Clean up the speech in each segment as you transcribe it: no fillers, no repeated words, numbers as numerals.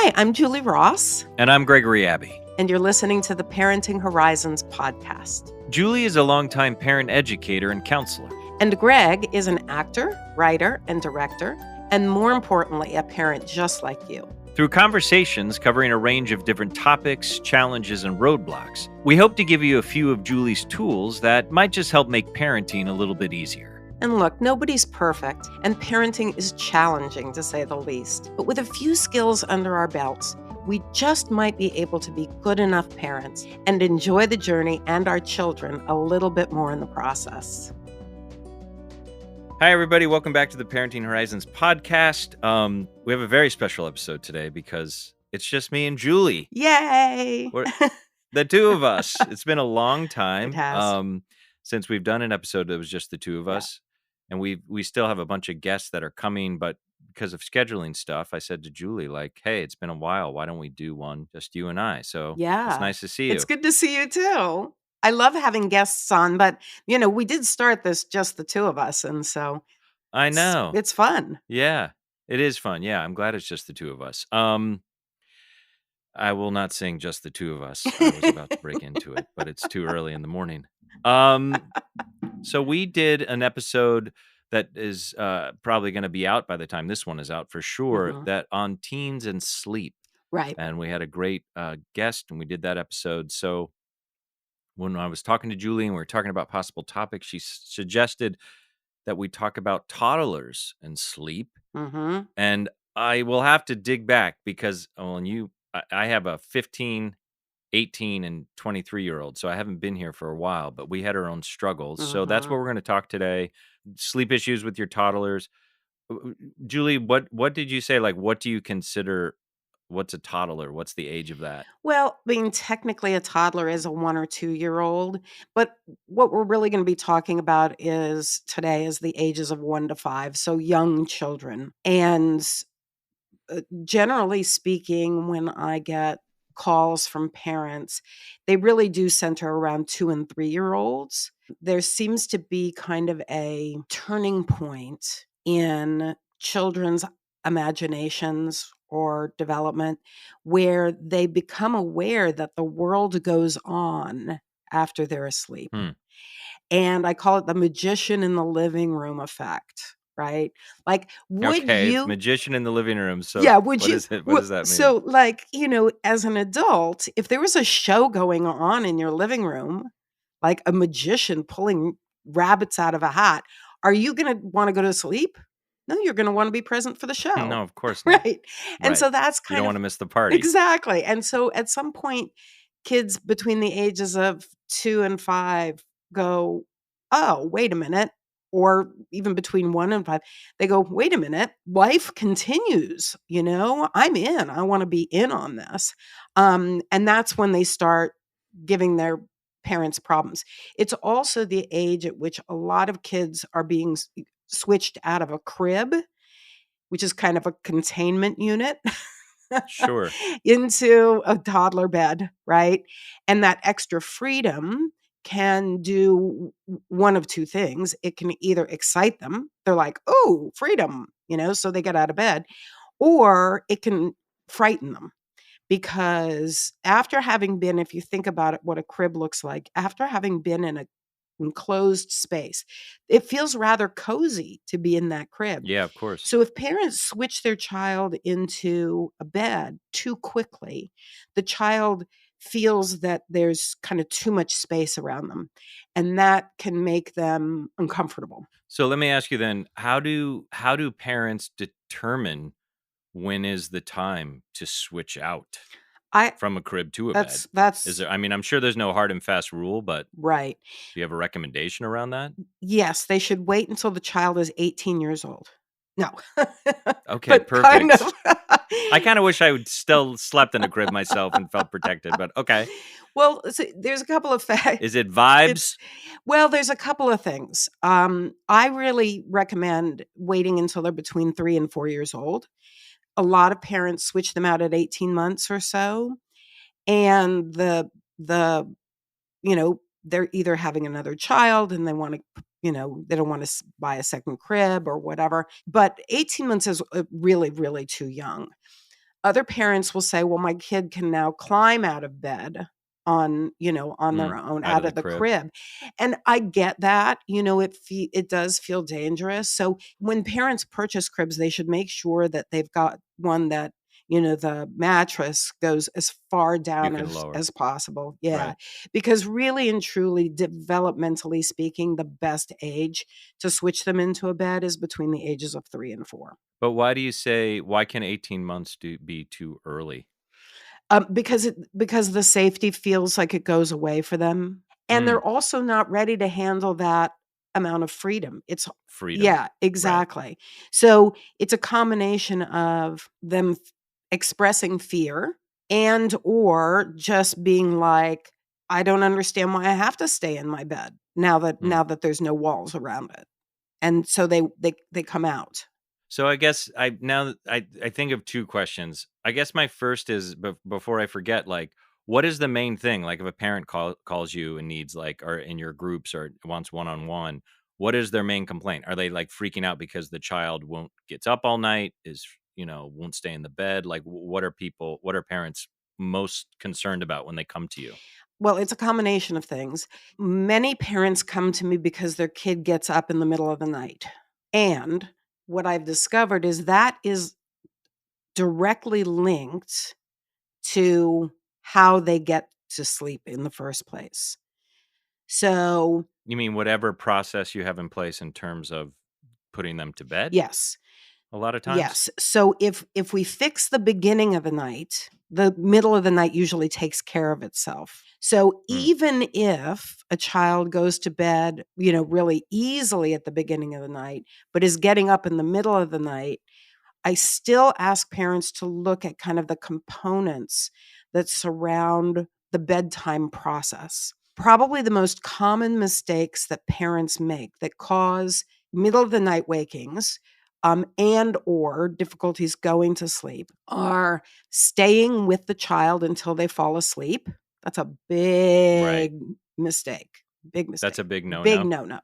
Hi, I'm Julie Ross, And I'm Gregory Abbey. and you're listening to the Parenting Horizons podcast. Julie is a longtime parent educator and counselor. And Greg is an actor, writer, and director, and more importantly, a parent just like you. Through conversations covering a range of different topics, challenges, and roadblocks, we hope to give you a few of Julie's tools that might just help make parenting a little bit easier. And look, nobody's perfect, and parenting is challenging to say the least. But with a few skills under our belts, we just might be able to be good enough parents and enjoy the journey and our children a little bit more in the process. Hi, everybody. Welcome back to the Parenting Horizons podcast. We have a very special episode today because it's just me and Julie. Yay! The two of us. It's been a long time. It has. Since we've done an episode that was just the two of us. And we still have a bunch of guests that are coming, but because of scheduling stuff, I said to Julie, like, hey, it's been a while. Why don't we do one, just you and I? So it's nice to see you. It's good to see you too. I love having guests on, but, we did start this just the two of us, and so I know. it's fun. Yeah, it is fun. Yeah, I'm glad it's just the two of us. I will not sing just the two of us. I was about to break into it, but it's too early in the morning. So we did an episode that is probably going to be out by the time this one is out for sure, that on teens and sleep. Right. And we had a great guest, and we did that episode. So when I was talking to Julie and we were talking about possible topics, she suggested that we talk about toddlers and sleep. And I will have to dig back because I have a 15, 18, and 23-year-old, so I haven't been here for a while, but we had our own struggles. So that's what we're going to talk today. Sleep issues with your toddlers. Julie, what did you say? Like, what do you consider, what's a toddler? What's the age of that? Well, I mean, technically a toddler is a 1 or 2-year-old, but what we're really going to be talking about today is the ages of 1 to 5, so young children. And generally speaking, when I get calls from parents, they really do center around 2 and 3-year-olds. There seems to be kind of a turning point in children's imaginations or development where they become aware that the world goes on after they're asleep. And I call it the magician in the living room effect. Right? Like, It's magician in the living room. So what does that mean? So, like, as an adult, if there was a show going on in your living room, like a magician pulling rabbits out of a hat, are you going to want to go to sleep? No, you're going to want to be present for the show. No, of course not. Right. And so that's you don't want to miss the party. Exactly. And so at some point, kids between the ages of 2 and 5 go, oh, wait a minute. Or even between 1 and 5, they go, wait a minute, life continues, I'm in, I want to be in on this. And that's when they start giving their parents problems. It's also the age at which a lot of kids are being switched out of a crib, which is kind of a containment unit. Sure. Into a toddler bed, right? And that extra freedom can do one of two things. It can either excite them. They're like, oh, freedom, so they get out of bed. Or it can frighten them because after having been, if you think about it, what a crib looks like, after having been in an enclosed space, it feels rather cozy to be in that crib. Yeah, of course. So if parents switch their child into a bed too quickly, the child feels that there's kind of too much space around them, and that can make them uncomfortable. So let me ask you then, how do parents determine when is the time to switch out from a crib to a bed? Is there, I'm sure there's no hard and fast rule, but right. Do you have a recommendation around that? Yes, they should wait until the child is 18 years old. No. Okay, perfect. Kind of. I kind of wish I would still slept in a crib myself and felt protected, but okay. Well, so there's a couple of facts. Is it vibes? There's a couple of things. I really recommend waiting until they're between 3 and 4 years old. A lot of parents switch them out at 18 months or so. And they're either having another child and they want to, they don't want to buy a second crib or whatever. But 18 months is really, really too young. Other parents will say, well, my kid can now climb out of bed on their own Out out of the of the crib. crib. And I get that, it does feel dangerous. So when parents purchase cribs, they should make sure that they've got one that, the mattress goes as far You down can as lower. as possible. Yeah. Right. Because really and truly, developmentally speaking, the best age to switch them into a bed is between the ages of 3 and 4. But why can 18 months be too early? Because the safety feels like it goes away for them, and Mm, they're also not ready to handle that amount of freedom. freedom. Yeah, Right. exactly. So, it's a combination of them expressing fear and or just being like, "I don't understand why I have to stay in my bed now that Mm. there's no walls around it." And so they come out. So I guess I now that I think of 2 questions. I guess my first is before I forget, like, what is the main thing? Like, if a parent calls you and needs, like, or in your groups or wants one-on-one, what is their main complaint? Are they, like, freaking out because the child won't gets up all night, won't stay in the bed? Like, what are parents most concerned about when they come to you? Well, it's a combination of things. Many parents come to me because their kid gets up in the middle of the night. And what I've discovered is that is directly linked to how they get to sleep in the first place. So, You mean whatever process you have in place in terms of putting them to bed yes. a lot of times? Yes. So if we fix the beginning of the night, the middle of the night usually takes care of itself. So Mm, even if a child goes to bed, really easily at the beginning of the night, but is getting up in the middle of the night, I still ask parents to look at kind of the components that surround the bedtime process. Probably the most common mistakes that parents make that cause middle of the night wakings, and or difficulties going to sleep are staying with the child until they fall asleep. That's a right. mistake. Big That's mistake. a big Big no-no? no-no,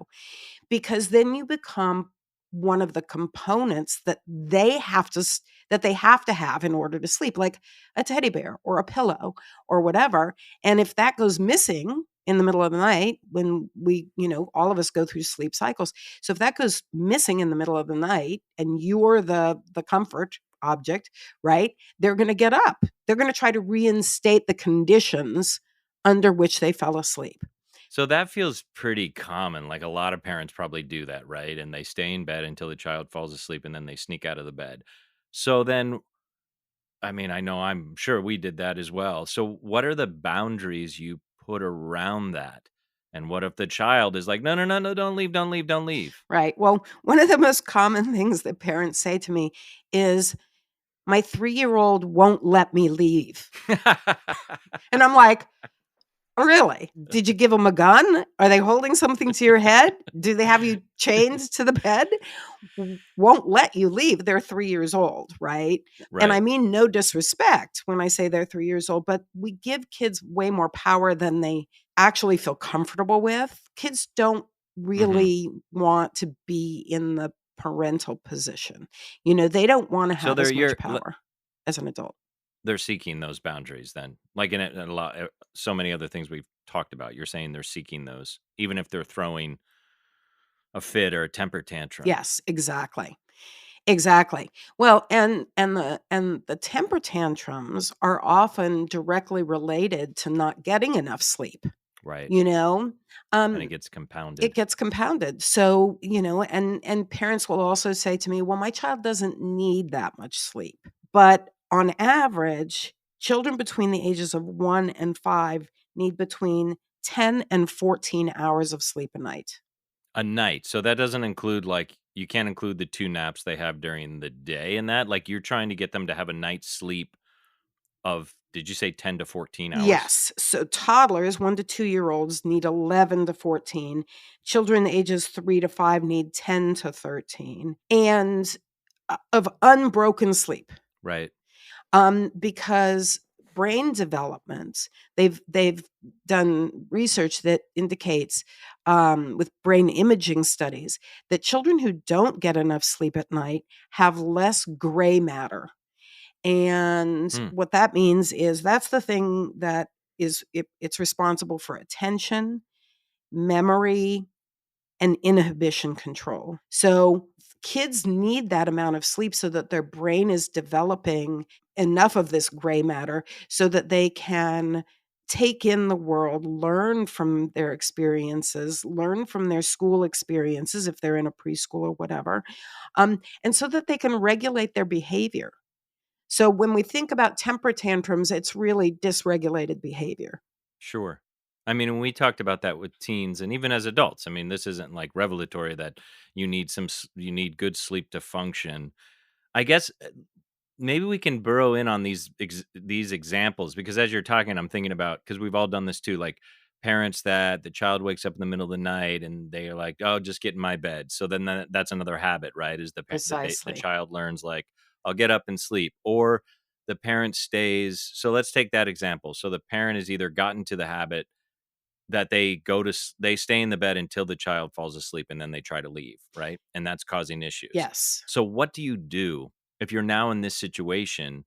because then you become one of the components that they have to have in order to sleep, like a teddy bear or a pillow or whatever. And if that goes missing in the middle of the night, when all of us go through sleep cycles. So if that goes missing in the middle of the night and you're the comfort object, right? They're going to get up. They're going to try to reinstate the conditions under which they fell asleep. So that feels pretty common, like, a lot of parents probably do that, right? And they stay in bed until the child falls asleep, and then they sneak out of the bed. So then I mean, I know I'm sure we did that as well. So what are the boundaries you put around that? And what if the child is like, "No, no, no, no, don't leave, don't leave, don't leave." Right. Well, one of the most common things that parents say to me is, "My 3-year-old won't let me leave." And I'm like, "Oh, really? Did you give them a gun? Are they holding something to your head? Do they have you chained to the bed?" Won't let you leave. They're 3 years old, right? And I Right. mean no disrespect when I say they're 3 years old, but we give kids way more power than they actually feel comfortable with. Kids don't Mhm. really want to be in the parental position. They don't wanna So have as much you're power as an adult. they're seeking those boundaries then. Like in a lot so many other things we've talked about. You're saying they're seeking those even if they're throwing a fit or a temper tantrum. Yes, exactly. Exactly. Well, and the temper tantrums are often directly related to not getting enough sleep, Right. you know? And it Um, gets it compounded. gets compounded. So, and parents will also say to me, "Well, my child doesn't need that much sleep." But on average, children between the ages of 1 and 5 need between 10 and 14 hours of sleep a night. A night. So that doesn't include, like you can't include the 2 naps they have during the day in that? Like, you're trying to get them to have a night's sleep of did you say 10 to 14 hours? Yes. So toddlers, 1 to 2-year-olds need 11 to 14. Children ages 3 to 5 need 10 to 13. And of unbroken sleep. Right. Because brain development, they've done research that indicates, with brain imaging studies, that children who don't get enough sleep at night have less gray matter. And Hmm. what that means is that's the thing that it's responsible for attention, memory, and inhibition control. So kids need that amount of sleep so that their brain is developing enough of this gray matter so that they can take in the world, learn from their experiences, learn from their school experiences if they're in a preschool or whatever, and so that they can regulate their behavior. So when we think about temper tantrums, it's really dysregulated behavior. Sure. I mean, when we talked about that with teens and even as adults, I mean, this isn't like revelatory that you need good sleep to function. I guess maybe we can burrow in on these examples because as you're talking, I'm thinking about because we've all done this too, like parents that the child wakes up in the middle of the night and they're like, "Oh, just get in my bed." So then that's another habit, right? Is the Precisely. child learns like, "I'll get up and sleep," or the parent stays. So let's take that example. So the parent has either gotten to the habit that they stay in the bed until the child falls asleep and then they try to leave, right? And that's causing issues. Yes. So what do you do if you're now in this situation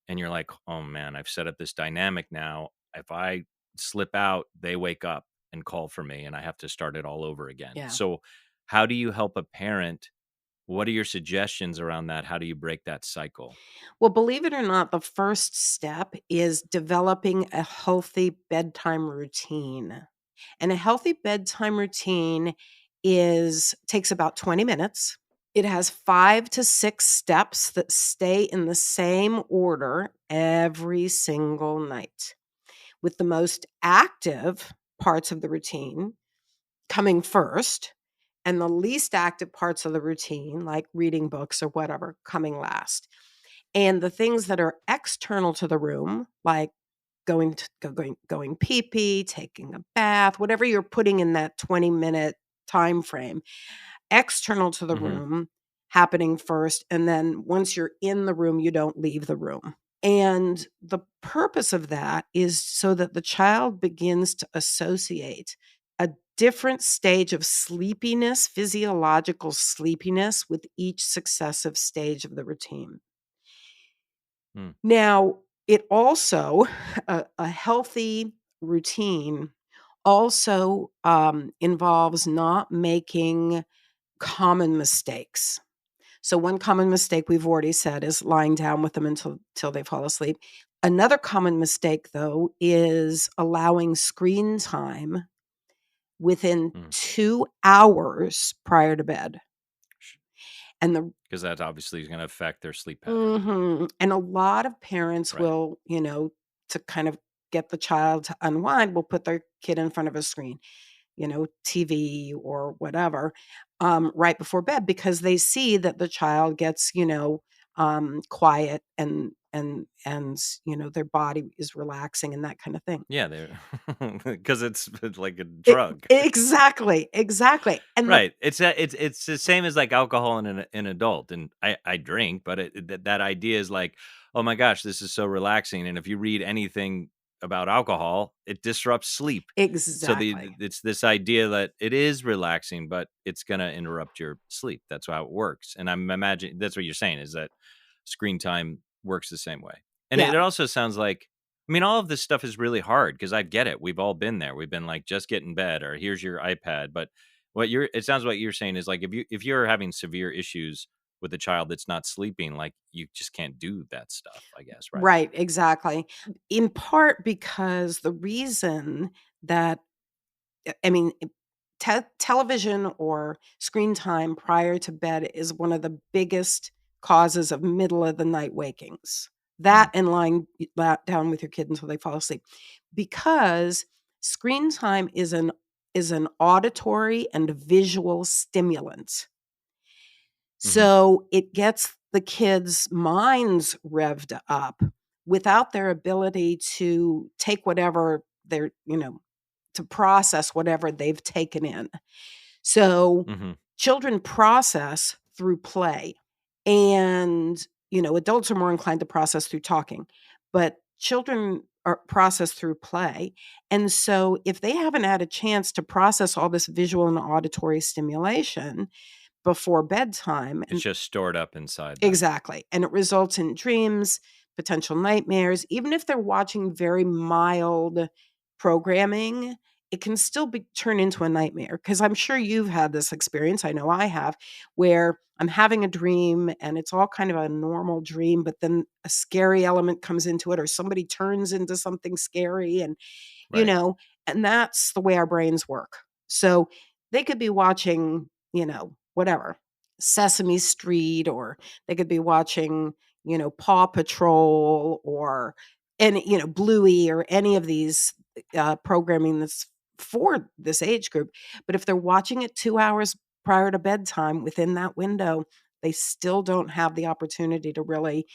and you're like, "Oh man, I've set up this dynamic now. If I slip out, they wake up and call for me and I have to start it all over again." Yeah. So how do you help a parent? What are your suggestions around that? How do you break that cycle? Well, believe it or not, the first step is developing a healthy bedtime routine. And a healthy bedtime routine is takes about 20 minutes. It has 5 to 6 steps that stay in the same order every single night, with the most active parts of the routine coming first and the least active parts of the routine, like reading books or whatever, coming last. And the things that are external to the room, like going pee pee, taking a bath, whatever you're putting in that 20-minute time frame, external to the Mhm. room happening first, and then once you're in the room, you don't leave the room. And the purpose of that is so that the child begins to associate a different stage of sleepiness, physiological sleepiness, with each successive stage of the routine. Mm. Now, it also a healthy routine also, involves not making common mistakes. So one common mistake we've already said is lying down with them until till they fall asleep. Another common mistake, though, is allowing screen time within Mm. 2 hours prior to bed. And the 'Cause that obviously is gonna affect their sleep pattern. Mhm, and a lot of parents Right. will, to kind of get the child to unwind, will put their kid in front of a screen, TV or whatever, right before bed because they see that the child gets, quiet and their body is relaxing and that kind of thing. Yeah, they're because it's like a E drug. exactly, exactly, and the Right. It's the same as, like, alcohol in an adult, and I drink, but that idea is like, "Oh my gosh, this is so relaxing," and if you read anything about alcohol, it disrupts sleep. So exactly. it's this idea that it is relaxing, but it's gonna interrupt your sleep. That's how it works, and I'm imagining that's what you're saying is that screen time works the same way. And Yeah, it also sounds like I mean, all of this stuff is really hard because I get it. We've all been there. We've been like, "Just get in bed," or "Here's your iPad," but what you're it sounds like you're saying is like if you're having severe issues with a child that's not sleeping, like you just can't do that stuff, I guess, right? right, exactly. In part because the reason that I mean, television or screen time prior to bed is one of the biggest causes of middle of the night wakings. That Mm, and lying down with your kid until they fall asleep, because screen time is an auditory and visual stimulant. mhm, So it gets the kids' minds revved up without their ability to take whatever they're, to process whatever they've taken in. So mhm, children process through play, and, adults are more inclined to process through talking, but children are process through play. And so if they haven't had a chance to process all this visual and auditory stimulation before bedtime, it's and just stored up inside them. exactly, and it results in dreams, potential nightmares, even if they're watching very mild programming, it can still be turn into a nightmare. Because I'm sure you've had this experience, I know I have, where I'm having a dream and it's all kind of a normal dream, but then a scary element comes into it or somebody turns into something scary and, you Right. know, and that's the way our brains work. So they could be watching, whatever, Sesame Street, or they could be watching, Paw Patrol, or any, Bluey, or any of these programming that's for this age group. But if they're watching it 2 hours prior to bedtime within that window, they still don't have the opportunity to really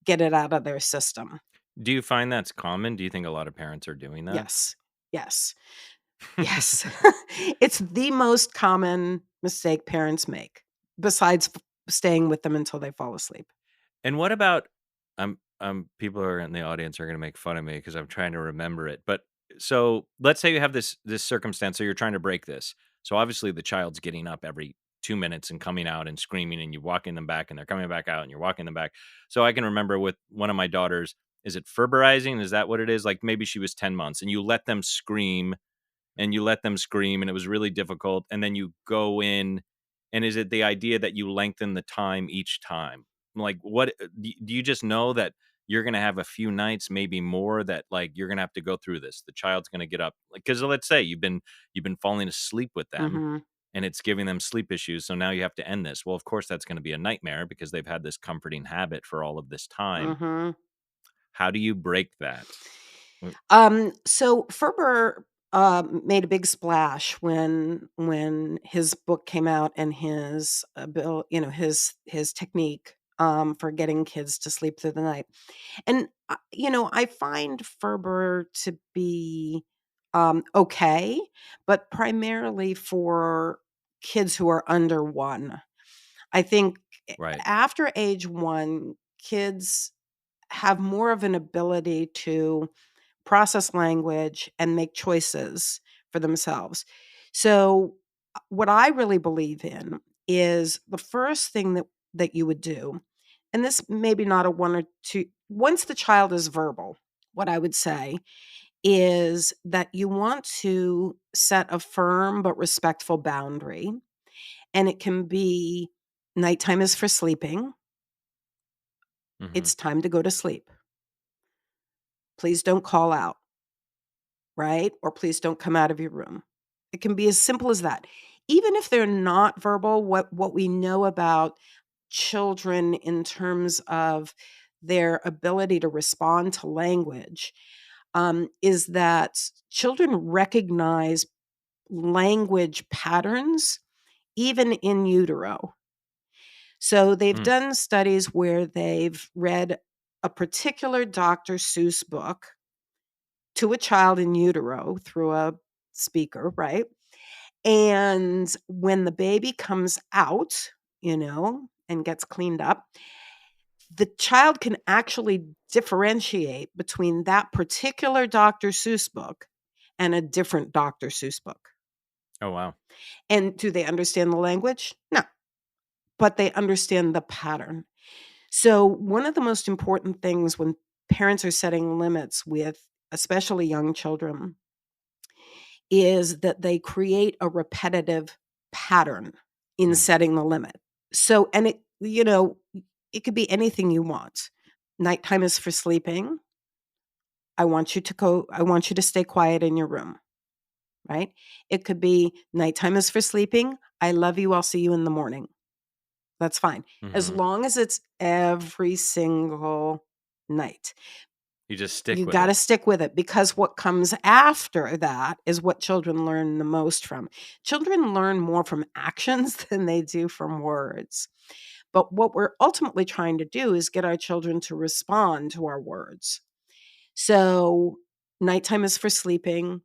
get it out of their system. Do you find that's common? Do you think a lot of parents are doing that? Yes. Yes. Yes. It's the most common mistake parents make, besides staying with them until they fall asleep. And what about people who are in the audience are gonna make fun of me because 'cause I'm trying to remember it, but so let's say you have this circumstance, so you're trying to break this. So obviously the child's getting up every 2 minutes and coming out and screaming, and you're walking them back, and they're coming back out, and you're walking them back. So I can remember with one of my daughters, is it Ferberizing? Is that what it is? Like, maybe she was 10 months, and you let them scream and you let them scream and it was really difficult, and then you go in, and is it the idea that you lengthen the time each time? Like, what do you just know that you're gonna have a few nights, maybe more, that, like, you're gonna have to go through this? The child's gonna get up, like, because let's say you've been falling asleep with them, Mhm. and it's giving them sleep issues, so now you have to end this. Well, of course, that's gonna be a nightmare because they've had this comforting habit for all of this time. Mhm. How do you break that? So Ferber made a big splash when his book came out, and his bill, his technique for getting kids to sleep through the night. And I find Ferber to be okay, but primarily for kids who are under 1. I think Right. after age 1, kids have more of an ability to process language and make choices for themselves. So, what I really believe in is the first thing that you would do, and this maybe not a one or two, once the child is verbal, what I would say is that you want to set a firm but respectful boundary. And it can be nighttime is for sleeping. Mhm. It's time to go to sleep. Please don't call out, right? Or please don't come out of your room. It can be as simple as that. Even if they're not verbal, what we know about children in terms of their ability to respond to language, is that children recognize language patterns even in utero. So they've Mm. done studies where they've read a particular Dr. Seuss book to a child in utero through a speaker, right? And when the baby comes out, and gets cleaned up, the child can actually differentiate between that particular Dr. Seuss book and a different Dr. Seuss book. Oh, wow. And do they understand the language? No, but they understand the pattern. So, one of the most important things when parents are setting limits with especially young children is that they create a repetitive pattern in Mm. setting the limit. So, and it could be anything you want. Nighttime is for sleeping. I want you to stay quiet in your room, right? It could be nighttime is for sleeping. I love you. I'll see you in the morning. That's fine. As Mhm. long as it's every single night. You just You stick with gotta it. stick with it, because what comes after that is what children learn the most from. Children learn more from actions than they do from words. But what we're ultimately trying to do is get our children to respond to our words. So, nighttime is for sleeping.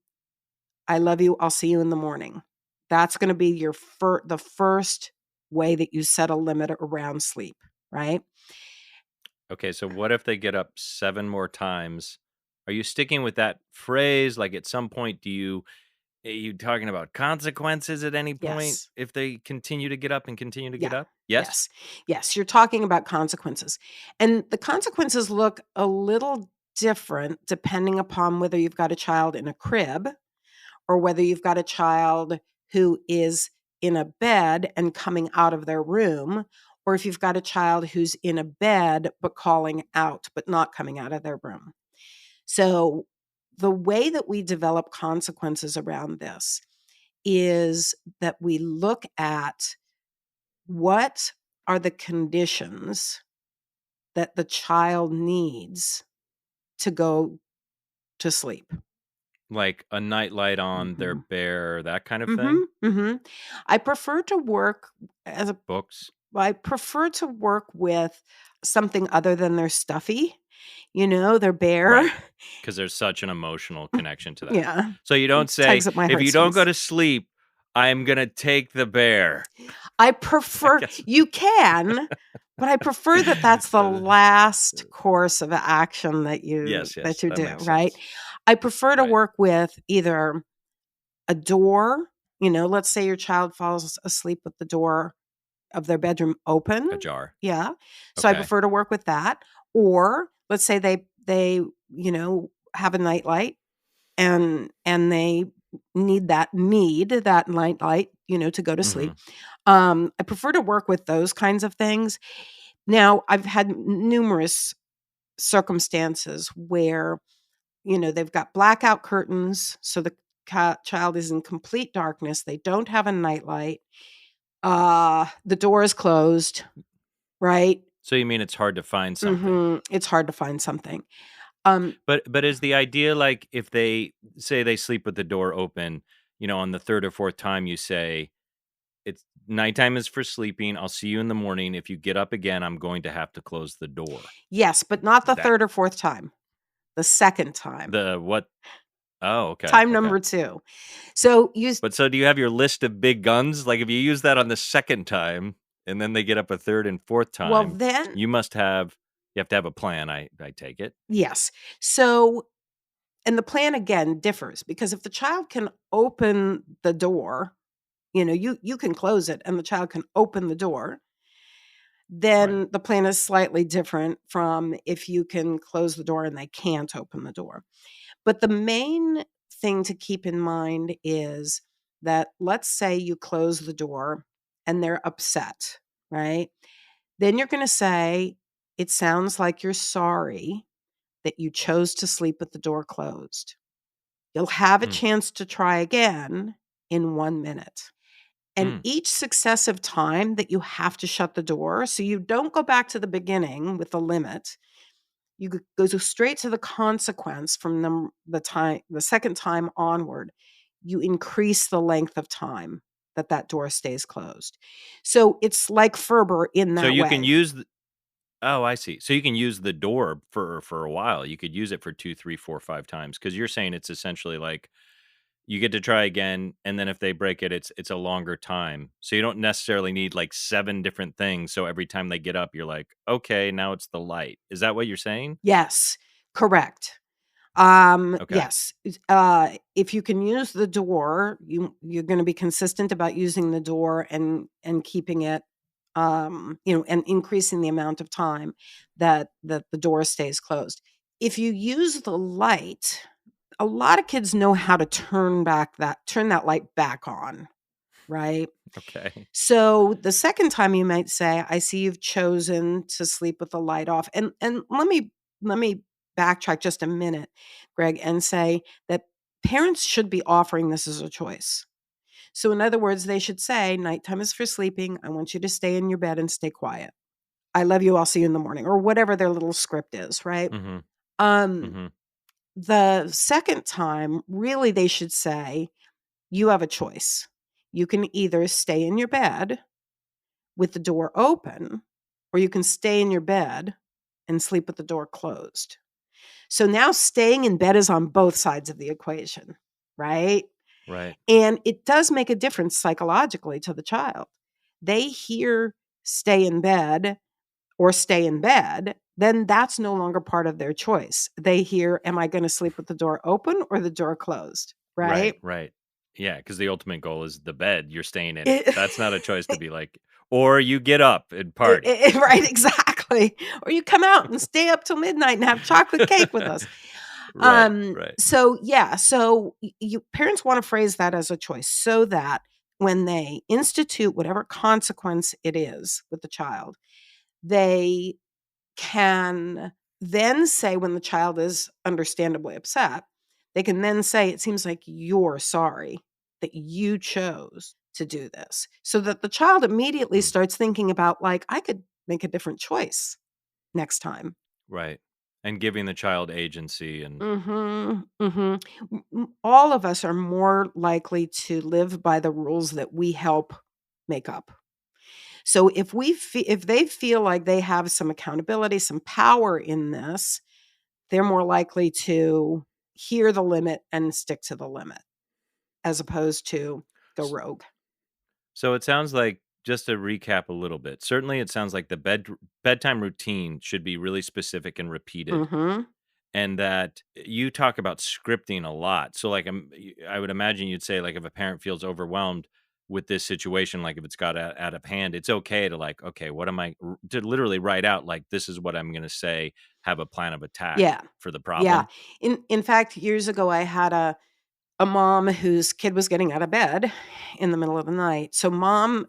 I love you. I'll see you in the morning. That's gonna be the first way that you set a limit around sleep, right? Okay, so what if they get up 7 more times? Are you sticking with that phrase? Like, at some point, do you Are you talking about consequences at any point Yes. if they continue to get up and continue to get Yeah. up? Yes? Yes. Yes. You're talking about consequences. And the consequences look a little different depending upon whether you've got a child in a crib or whether you've got a child who is in a bed and coming out of their room, or if you've got a child who's in a bed but calling out but not coming out of their room. So, the way that we develop consequences around this is that we look at what are the conditions that the child needs to go to sleep. Like a nightlight on their Mhm. bear, that kind of thing? Mhm, mhm. I prefer to work as a Books? I prefer to work with something other than their stuffy, you know, their bear. Right. Because there's such an emotional connection to that. Yeah, So you don't say, tugs at my "If you don't go heartstrings. to sleep, I'm gonna take the bear." I I prefer guess you can, but I prefer that that's the uh, last course of action that you yes, that yes, you that do, makes right? sense. I prefer to Right. work with either a door, let's say your child falls asleep with the door of their bedroom open. Ajar. Yeah. So I Okay. prefer to work with that. Or let's say they, have a nightlight and they need that nightlight, to go to sleep. Mhm. I prefer to work with those kinds of things. Now, I've had numerous circumstances where, they've got blackout curtains, so the child is in complete darkness. They don't have a nightlight. The door is closed, right? So you mean it's hard to find something. It's hard to find something. Um, But is the idea like if they say they sleep with the door open, on the 3rd or 4th time you say, "It's nighttime is for sleeping. I'll see you in the morning. If you get up again, I'm going to have to close the door." yes, but not the That 3rd or 4th time, the 2nd time, the what? Oh, okay, time okay. number 2. So But so do you have your list of big guns? Like, if you use that on the 2nd time and then they get up a 3rd and 4th well, time, then you have to have a plan, I take it. yes. So and the plan again differs because if the child can open the door, you can close it and the child can open the door, Right. then the plan is slightly different from if you can close the door and they can't open the door. But the main thing to keep in mind is that let's say you close the door and they're upset, right? Then you're going to say, it sounds like you're sorry that you chose to sleep with the door closed. You'll have a Mm, chance to try again in 1 minute. And mm. each successive time that you have to shut the door, so you don't go back to the beginning with the limit, you go straight to the consequence from the second time onward. You increase the length of time that that door stays closed. So it's like Ferber in So that you can way. use the Oh, I see. So you can use the door for a while. You could use it for 2, 3, 4, 5 times because 'cause you're saying it's essentially like you get to try again, and then if they break it, it's a longer time. So you don't necessarily need, like, 7 different things, so every time they get up, you're like, "Okay, now it's the light." Is that what you're saying? Yes, correct. Okay. Yes, if you can use the door, you're gonna be consistent about using the door and keeping it, and increasing the amount of time that the door stays closed. If you use the light, a lot of kids know how to turn that light back on, right? Okay. So the second time you might say, "I see you've chosen to sleep with the light off." And let me backtrack just a minute, Greg, and say that parents should be offering this as a choice. So in other words, they should say, "Nighttime is for sleeping. I want you to stay in your bed and stay quiet. I love you. I'll see you in the morning," or whatever their little script is, right? Mhm. Um, Mhm. the second time, really they should say, "You have a choice. You can either stay in your bed with the door open, or you can stay in your bed and sleep with the door closed." So now staying in bed is on both sides of the equation, right? Right. And it does make a difference psychologically to the child. They hear stay in bed or stay in bed, then that's no longer part of their choice. They hear, am I going to sleep with the door open or the door closed? Right? Right, right. Yeah, because the ultimate goal is the bed, you're staying in it. It That's not a choice to be like, "Or you get up and party." right, exactly. Or you come out and stay up till midnight and have chocolate cake with us. Right, right. So yeah, so you parents want to phrase that as a choice so that when they institute whatever consequence it is with the child, they can then say when the child is understandably upset, they can then say, "It seems like you're sorry that you chose to do this." So that the child immediately Mm, starts thinking about, like, "I could make a different choice next time." right. And giving the child agency and Mhm, mhm. All of us are more likely to live by the rules that we help make up. So if they feel like they have some accountability, some power in this, they're more likely to hear the limit and stick to the limit as opposed to go s rogue. so it sounds like just to recap a little bit, certainly it sounds like the bedtime routine should be really specific and repeated. Mhm. And that you talk about scripting a lot. So, like, I would imagine you'd say, like, if a parent feels overwhelmed with this situation, like if it's got out of hand, it's okay to like, okay, what am to literally write out like this is what I'm going to say, have a plan of attack Yeah. for the Yeah. problem. In fact, years ago, I had a mom whose kid was getting out of bed in the middle of the night. So mom,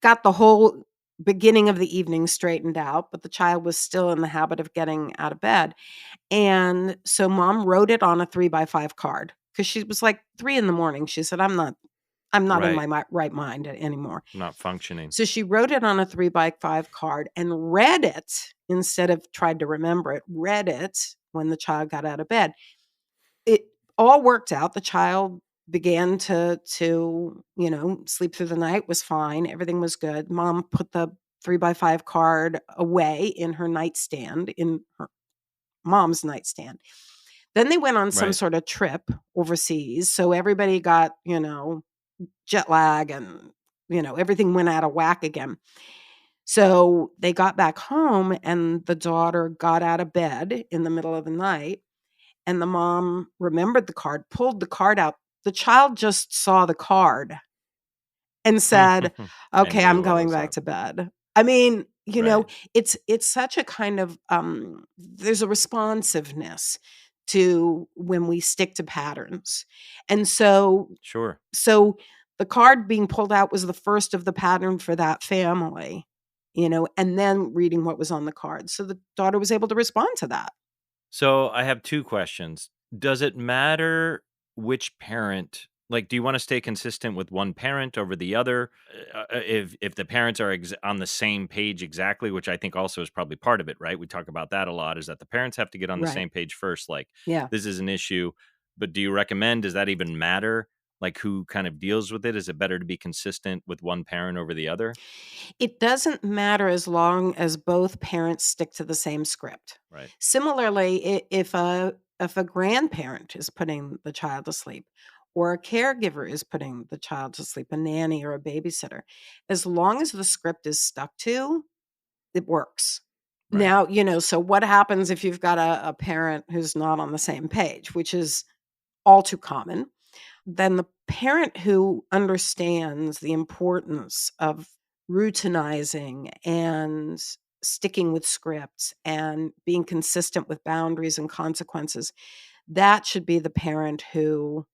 got the whole beginning of the evening straightened out, but the child was still in the habit of getting out of bed. And so mom wrote it on a 3 by 5 card because she was like 3 in the morning. She said, I'm not in Right. my right mind anymore. Not functioning. So she wrote it on a 3 by 5 card and read it instead of tried to remember it, read it when the child got out of bed. It all worked out. The child began to sleep through the night, was fine, everything was good. Mom put the 3 by 5 card away in her nightstand, in her mom's nightstand. Then they went on some Right. sort of trip overseas, so everybody got, jet lag and, everything went out of whack again. So they got back home and the daughter got out of bed in the middle of the night and the mom remembered the card, pulled the card out. The child just saw the card and said, And "Okay, I'm knew what going was back up. to bed." I mean, Right. it's such a kind of, there's a responsiveness to when we stick to patterns. And Sure. so the card being pulled out was the first of the pattern for that family, and then reading what was on the card. So the daughter was able to respond to that. So I have 2 questions. Does it matter which parent like, do you wanna stay consistent with one parent over the other? If the parents are on the same page exactly, which I think also is probably part of it, right? We talk about that a lot, is that the parents have to get on the Right. same page first, like, Yeah. "This is an issue," but do you recommend does that even matter? Like, who kind of deals with it? Is it better to be consistent with one parent over the other? It doesn't matter as long as both parents stick to the same script. Right. Similarly, if a grandparent is putting the child to sleep or a caregiver is putting the child to sleep, a nanny or a babysitter, as long as the script is stuck to, it works. Right. Now, so what happens if you've got a parent who's not on the same page, which is all too common? Then the parent who understands the importance of routinizing and sticking with scripts and being consistent with boundaries and consequences, that should be the parent who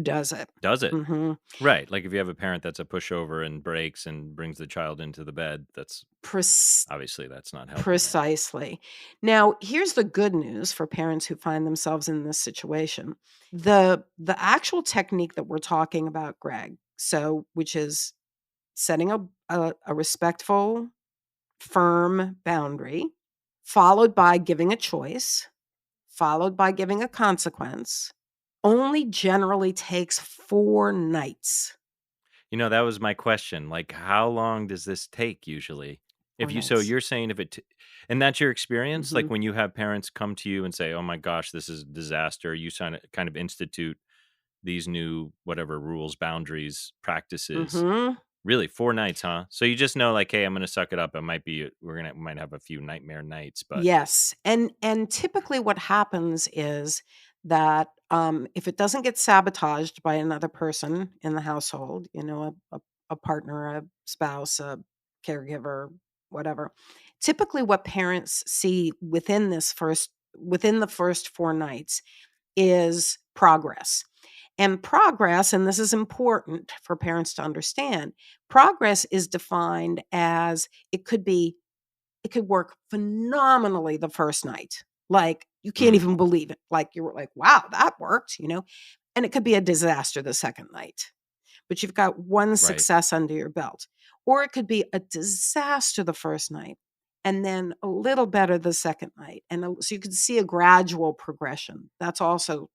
does it. Does it? Mhm. Right, like, if you have a parent that's a pushover and breaks and brings the child into the bed, that's Prec obviously, that's not helping it. Precisely. Now, here's the good news for parents who find themselves in this situation. The actual technique that we're talking about, Greg, so which is setting a respectful, firm boundary, followed by giving a choice, followed by giving a consequence, only generally takes 4 nights. That was my question, like, how long does this take usually? 4 If you so nights. you're saying if it t and that's your experience? Like, Mhm. when you have parents come to you and say, "Oh my gosh, this is a disaster," you kind of institute these new whatever rules, boundaries, practices. Mhm. Really, 4 nights, huh? So you just know, like, "Hey, I'm gonna suck it up. It might be we might have a few nightmare nights," but Yes, and typically what happens is that if it doesn't get sabotaged by another person in the household, a partner, a spouse, a caregiver, whatever, typically what parents see within the first 4 nights is progress. And progress, and this is important for parents to understand, progress is defined as it could work phenomenally the first night. Like, you can't Mm, even believe it. Like, you were like, "Wow, that worked," And it could be a disaster the second night, but you've got one right. success under your belt. Or it could be a disaster the first night and then a little better the second night. So you can see a gradual progression. That's also,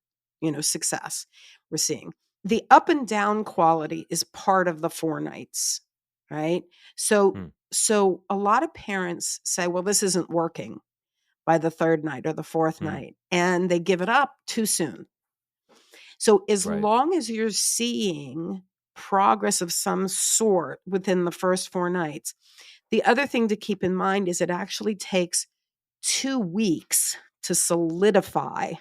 success we're seeing. The up and down quality is part of the 4 nights, right? So Mm, so a lot of parents say, well, this isn't working by the third night or the fourth mm, night, and they give it up too soon. So as right. long as you're seeing progress of some sort within the first 4 nights, the other thing to keep in mind is it actually takes 2 weeks to solidify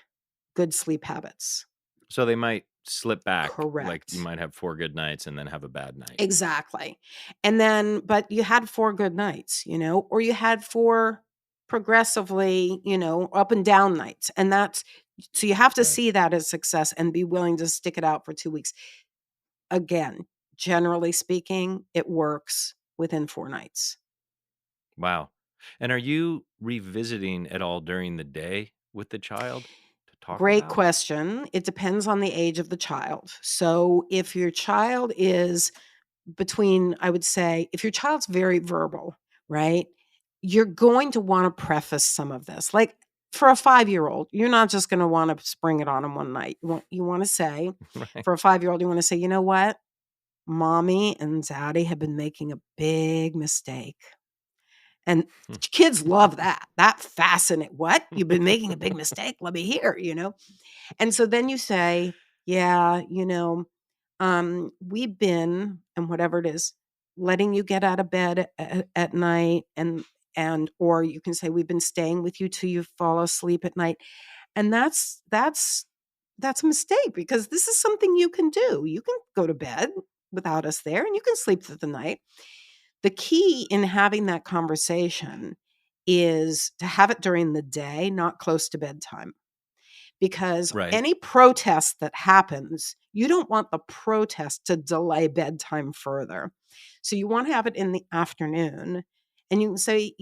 good sleep habits. So they might slip back, like, you Correct. might have 4 good nights and then have a bad night. Exactly. And then, but you had 4 good nights, or you had 4 progressively, up and down nights. And so you have to Right. see that as success and be willing to stick it out for 2 weeks. Again, generally speaking, it works within 4 nights. Wow. And are you revisiting at all during the day with the child to talk Great about it? question. It depends on the age of the child. So if your child is I would say, if your child's very verbal, right, you're going to want to preface some of this. Like, for a 5-year-old, you're not just going to want to spring it on them one night. You want to say, Right. for a 5-year-old, you want to say, you know what? Mommy and daddy have been making a big mistake. And kids love that. That fascinate. What? You've been making a big mistake? Let me hear. And so then you say, yeah, we've been, and whatever it is, letting you get out of bed at night, and or you can say we've been staying with you till you fall asleep at night. And that's a mistake, because this is something you can do. You can go to bed without us there, and you can sleep through the night. The key in having that conversation is to have it during the day, not close to bedtime, because Right. any protest that happens, you don't want the protest to delay bedtime further. So you want to have it in the afternoon, and you can say,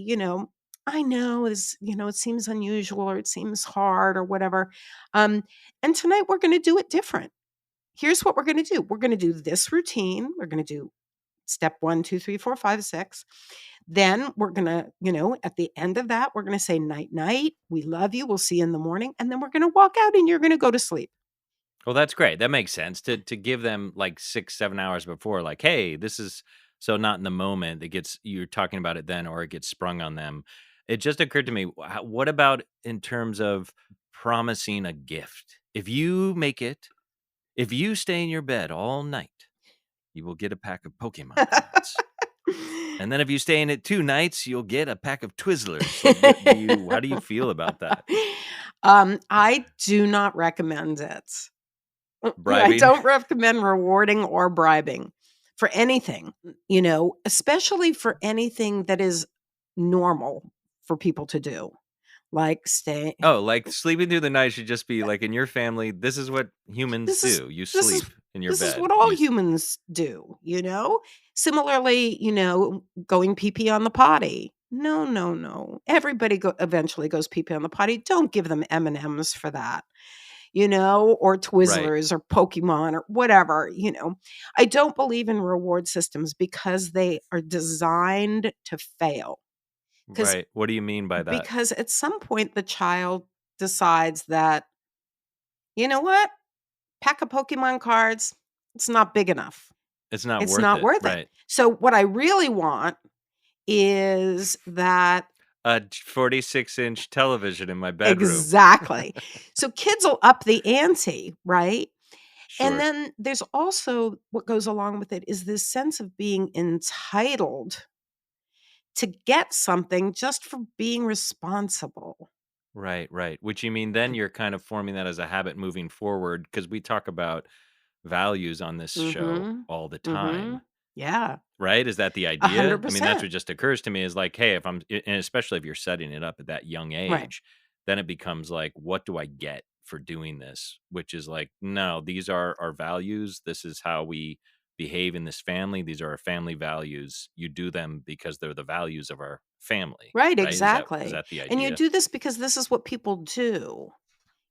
I know it seems unusual, or it seems hard, or whatever. Um, and tonight we're going to do it different. Here's what we're going to do. We're going to do this routine. We're going to do step 1, 2, 3, 4, 5, 6. Then we're gonna, at the end of that, we're gonna say night night. We love you. We'll see you in the morning. And then we're gonna walk out and you're gonna go to sleep. Well, that's great. That makes sense to give them like 6, 7 hours before, like, "Hey, this is" so not in the moment it gets you're talking about it then or it gets sprung on them. It just occurred to me, what about in terms of promising a gift? If you stay in your bed all night, you will get a pack of Pokemon cards. And then if you stay in it 2 nights, you'll get a pack of Twizzlers. Like, what do you how do you feel about that? I do not recommend it. I Bribing? don't recommend rewarding or bribing for anything, especially for anything that is normal for people to do, like stay. Oh, like, sleeping through the night should just be like, in your family, this is what humans This is do. You this is sleep in your this is bed. what all humans do. Similarly, going pee pee on the potty. No, no, no. Everybody eventually goes pee pee on the potty. Don't give them M&Ms for that, or Right, Twizzlers or Pokemon or whatever. I don't believe in reward systems because they are designed to fail. Because right. What do you mean by that? because at some point the child decides that, you know what? Pack of Pokemon cards, it's not big enough. It's not It's worth not it, worth it. right. So what I really want is that. A 46-inch television in my bedroom. Exactly. So kids will up the ante, right? And Sure. then there's also what goes along with it is this sense of being entitled to get something just for being responsible. Right, right. Which you mean then you're kind of forming that as a habit moving forward because we talk about values on this show Mhm. all the Mhm. time, Yeah. right? Is that the idea? I mean, that's 100%. what just occurs to me is like, hey, if and especially if you're setting it up at that young Right. age, then it becomes like, what do I get for doing this? Which is like, no, these are our values. This is how we behave in this family. These are our family values. You do them because they're the values of our family, Right, right? Is exactly. that the And you idea? do this because this is what people do,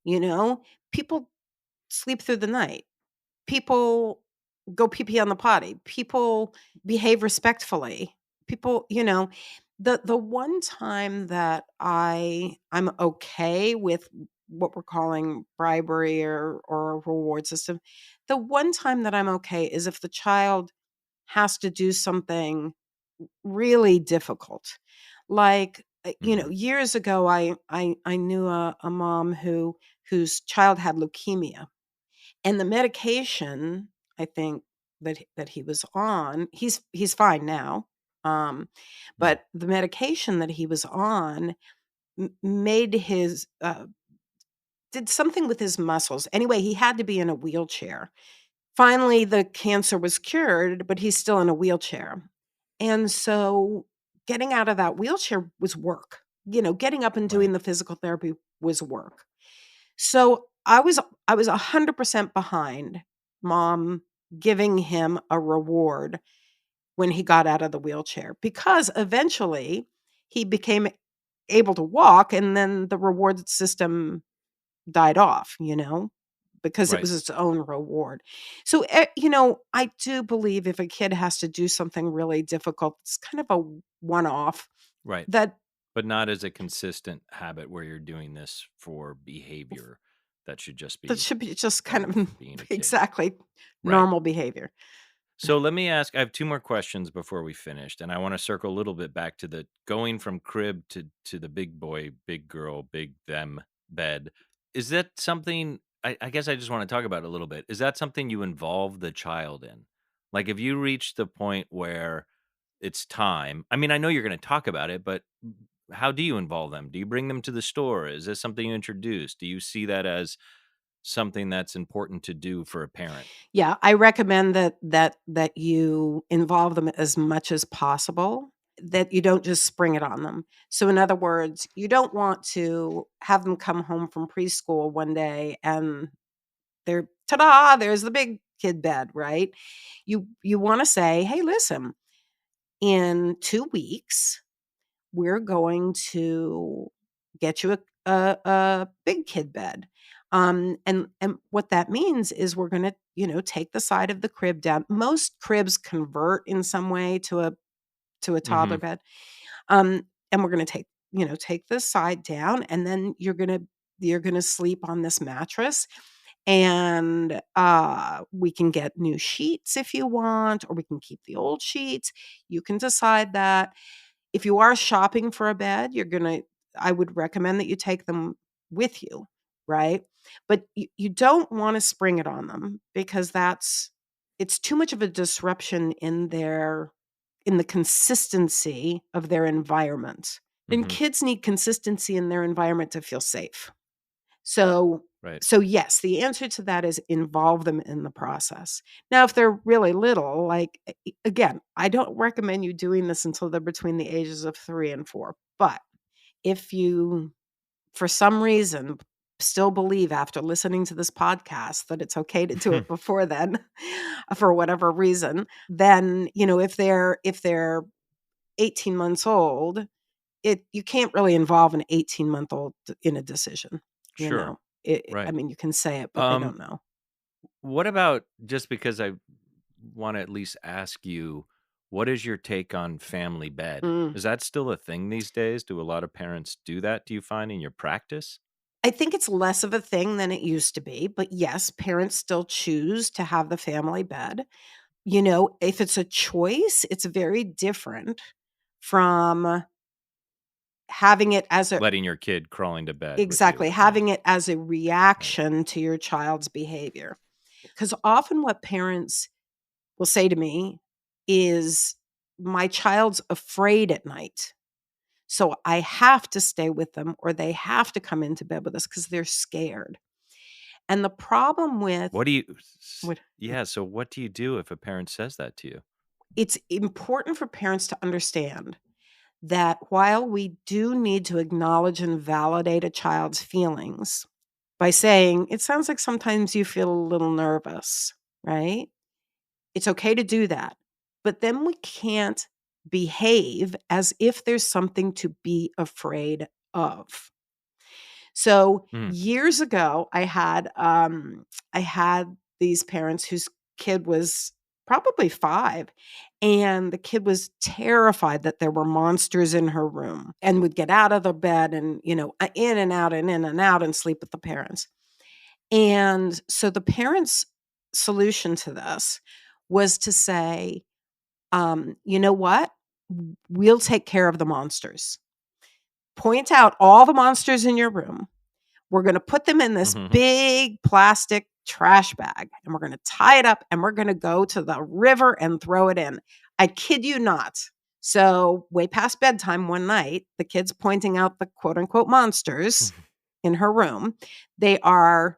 you know? People sleep through the night. People go pee pee on the potty. People behave respectfully. People, the one time that I'm okay with what we're calling bribery or a reward system, the one time that I'm okay is if the child has to do something really difficult. Like, Hmm. years ago, I knew a mom whose child had leukemia, and the medication, I think, that he was on, he's fine now, um, Mm. but the medication that he was on made his did something with his muscles. Anyway, he had to be in a wheelchair. Finally, the cancer was cured, but he's still in a wheelchair. And so getting out of that wheelchair was work. Getting up and Right, doing the physical therapy was work. So I was 100% behind mom giving him a reward when he got out of the wheelchair because eventually he became able to walk and then the reward system died off, because it right, was its own reward. So, I do believe if a kid has to do something really difficult, it's kind of a one off right. that But not as a consistent habit where you're doing this for behavior that should just that be should be just kind done of for being a kid. exactly Right. normal behavior. So let me ask, I have two more questions before we finished, and I want to circle a little bit back to the going from crib to the big boy, big girl, big them bed. Is that something I guess I just want to talk about it a little bit. Is that something you involve the child in? Like if you reach the point where it's time. I mean, I know you're gonna talk about it, but how do you involve them? Do you bring them to the store? Is this something you introduce? Do you see that as something that's important to do for a parent? Yeah, I recommend that you involve them as much as possible, that you don't just spring it on them. So in other words, you don't want to have them come home from preschool one day and they're ta-da, there's the big kid bed, right? You want to say, "Hey, listen, in 2 weeks, we're going to get you a big kid bed." And what that means is we're gonna, take the side of the crib down. Most cribs convert in some way to a toddler Mhm. bed. And we're gonna take this side down, and then you're gonna sleep on this mattress, and, we can get new sheets if you want, or we can keep the old sheets. You can decide that. If you are shopping for a bed, I would recommend that you take them with you, right? But you don't wanna spring it on them because it's too much of a disruption in the consistency of their environment. And Mhm. kids need consistency in their environment to feel safe. So Right. so yes, the answer to that is involve them in the process. Now, if they're really little, like, again, I don't recommend you doing this until they're between the ages of 3 and 4. But if you, for some reason, still believe after listening to this podcast that it's okay to do it before then, for whatever reason, then, if they're 18 months old, you can't really involve an 18-month-old in a decision, you Sure. know? I Right. mean, you can say it, but they Um, don't know. what about just because I wanna at least ask you, what is your take on family bed? Mm. Is that still a thing these days? Do a lot of parents do that, do you find in your practice? I think it's less of a thing than it used to be, but yes, parents still choose to have the family bed. If it's a choice, it's very different from having it as a Letting your kid crawl into bed with you exactly, at night. having it as a Right. reaction to your child's behavior. Because often what parents will say to me is, "My child's afraid at night." So I have to stay with them or they have to come into bed with us because they're scared. And the problem with What do you what yeah, so what do you do if a parent says that to you? it's important for parents to understand that while we do need to acknowledge and validate a child's feelings by saying, it sounds like sometimes you feel a little nervous, right? It's okay to do that. But then we can't behave as if there's something to be afraid of. So Mm. years ago, I had these parents whose kid was probably 5, and the kid was terrified that there were monsters in her room and would get out of the bed and, in and out and in and out and sleep with the parents. And so the parents' solution to this was to say, you know what? We'll take care of the monsters. Point out all the monsters in your room. We're going to put them in this Mhm. big plastic trash bag and we're going to tie it up and we're going to go to the river and throw it in. I kid you not. So, way past bedtime one night, the kid's pointing out the quote unquote monsters in her room. They are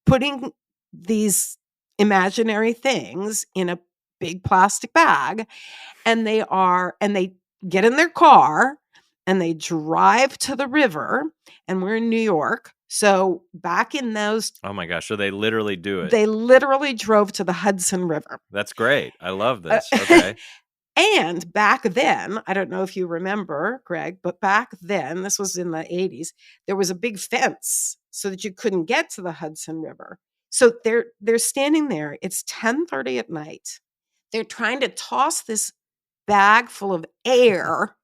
putting these imaginary things in a big plastic bag and they get in their car and they drive to the river, and we're in New York. So back in those Oh my gosh, so they literally do it. they literally drove to the Hudson River. That's great. I love Uh, this. Okay. and back then, I don't know if you remember, Greg, but back then, this was in the 80s, there was a big fence so that you couldn't get to the Hudson River. So they're standing there. It's 10:30 at night. They're trying to toss this bag full of air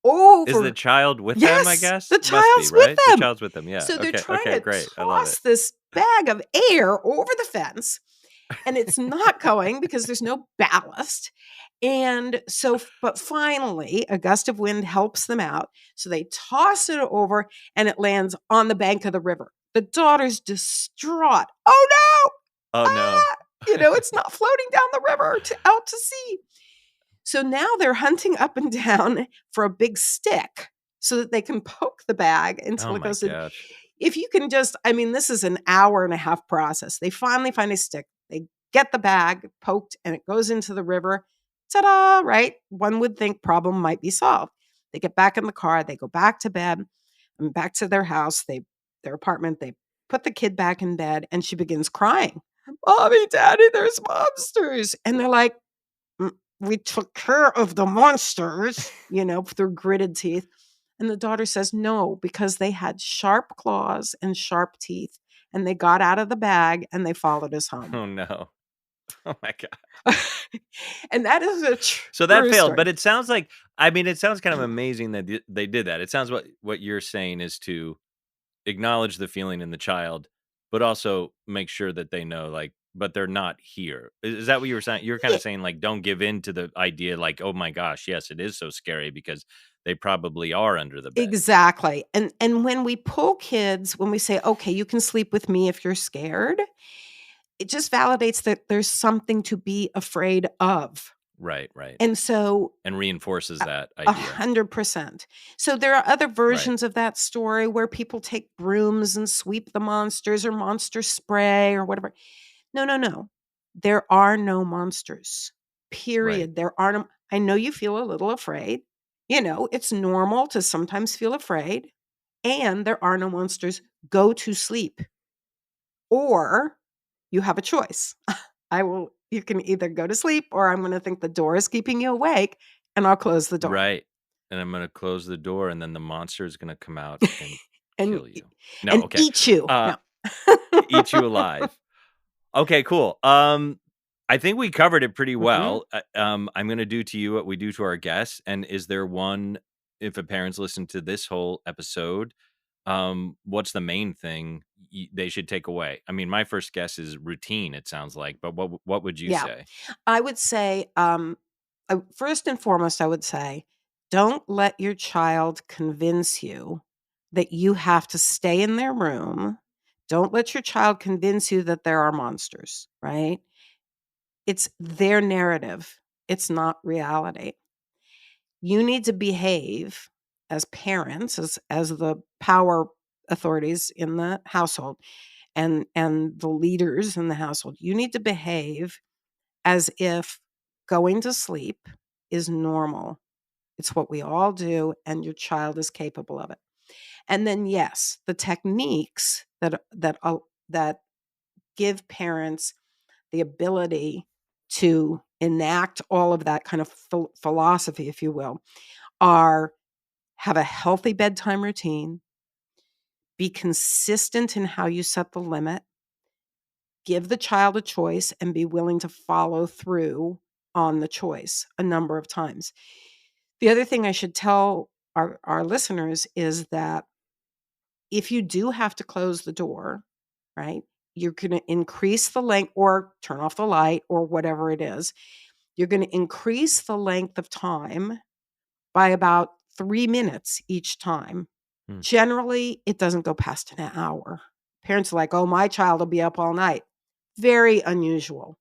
Is the over. child with them, I Yes, guess? the Must be, child's with right? The them. child's with them, yeah. So they're Okay, trying okay, to great. I love it. toss this bag of air over the fence, and it's not going because there's no ballast. And so, but finally, a gust of wind helps them out. So they toss it over and it lands on the bank of the river. The daughter's distraught. Oh no! Oh, no. Ah! It's not floating down the river out to sea. So now they're hunting up and down for a big stick so that they can poke the bag Oh until it my goes in. gosh. If you can just, I mean, this is an hour and a half process. They finally find a stick. They get the bag poked and it goes into the river. Ta-da, right? One would think problem might be solved. They get back in the car, they go back to bed and back to their house, their apartment, they put the kid back in bed and she begins crying. Mommy, Daddy, there's monsters. And they're like, "Mm, we took care of the monsters, through gritted teeth." And the daughter says, no, because they had sharp claws and sharp teeth. And they got out of the bag and they followed us home. Oh, no. Oh my god. And that is a So that true failed, story. but it sounds like I mean, it sounds kind of amazing that they did that. It sounds what you're saying is to acknowledge the feeling in the child, but also make sure that they know, like, but they're not here. Is that what you were saying? You're kind Yeah, of saying, like, don't give in to the idea, like, oh my gosh, yes, it is so scary because they probably are under the bed. exactly. And when we pull kids, when we say, okay, you can sleep with me if you're scared, it just validates that there's something to be afraid of. Right, right. And so And reinforces A that a idea. 100%. So there are other Right, versions of that story where people take brooms and sweep the monsters or monster spray or whatever. No, no, no. There are no monsters. right, Period. There are no. I know you feel a little afraid. It's normal to sometimes feel afraid, and there are no monsters. Go to sleep. Or you have a choice. You can either go to sleep or I'm going to think the door is keeping you awake and I'll close the door. right. And I'm gonna close the door, and then the monster is gonna come out and and kill you. No, and okay. eat you. Uh, No. eat you alive. Okay, cool. I think we covered it pretty Mhm. well. I'm gonna do to you what we do to our guests. And is there one, if a parents listen to this whole episode, what's the main thing they should take away? I mean, my first guess is routine. It sounds like, but what would you Yeah. say? I would say, first and foremost, I would say, don't let your child convince you that you have to stay in their room. Don't let your child convince you that there are monsters, right? It's their narrative. It's not reality. You need to behave. as parents, as the power authorities in the household and the leaders in the household, you need to behave as if going to sleep is normal. It's what we all do, and your child is capable of it. And then, yes, the techniques that give parents the ability to enact all of that kind of philosophy, if you will, are have a healthy bedtime routine, be consistent in how you set the limit, give the child a choice, and be willing to follow through on the choice a number of times. The other thing I should tell our listeners is that if you do have to close the door, right, you're going to increase the length or turn off the light or whatever it is. You're going to increase the length of time by about 3 minutes each time. Hmm. Generally, it doesn't go past an hour. Parents are like, "Oh, my child will be up all night." Very unusual.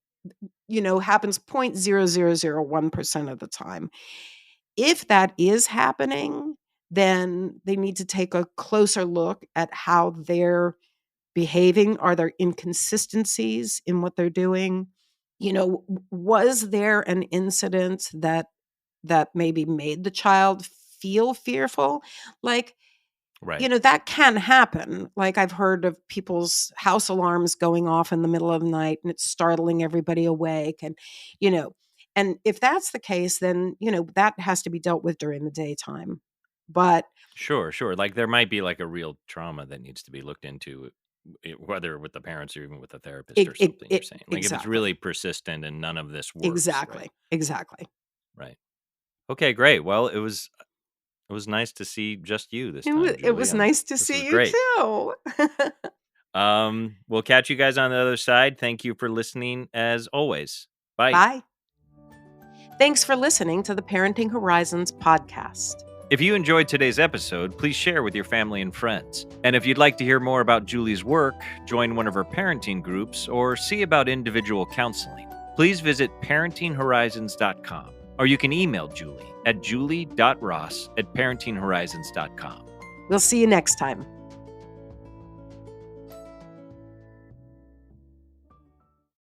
Happens 0.0001% of the time. If that is happening, then they need to take a closer look at how they're behaving. Are there inconsistencies in what they're doing? Was there an incident that maybe made the child feel fearful? Like, Right. that can happen. Like, I've heard of people's house alarms going off in the middle of the night and it's startling everybody awake. You know, and if that's the case, then, that has to be dealt with during the daytime. But Sure, sure. Like, there might be, like, a real trauma that needs to be looked into, whether with the parents or even with a therapist or something, you're saying. Like, if it's exactly, really persistent and none of this works, right? exactly, exactly. Right. Okay, great. Well, it was nice to see just you this It was, time, it Julie. was nice to This was see you great. too. We'll catch you guys on the other side. Thank you for listening as always. Bye. Bye. Thanks for listening to the Parenting Horizons podcast. If you enjoyed today's episode, please share with your family and friends. And if you'd like to hear more about Julie's work, join one of her parenting groups, or see about individual counseling, please visit parentinghorizons.com. Or you can email Julie at julie.ross@parentinghorizons.com. We'll see you next time.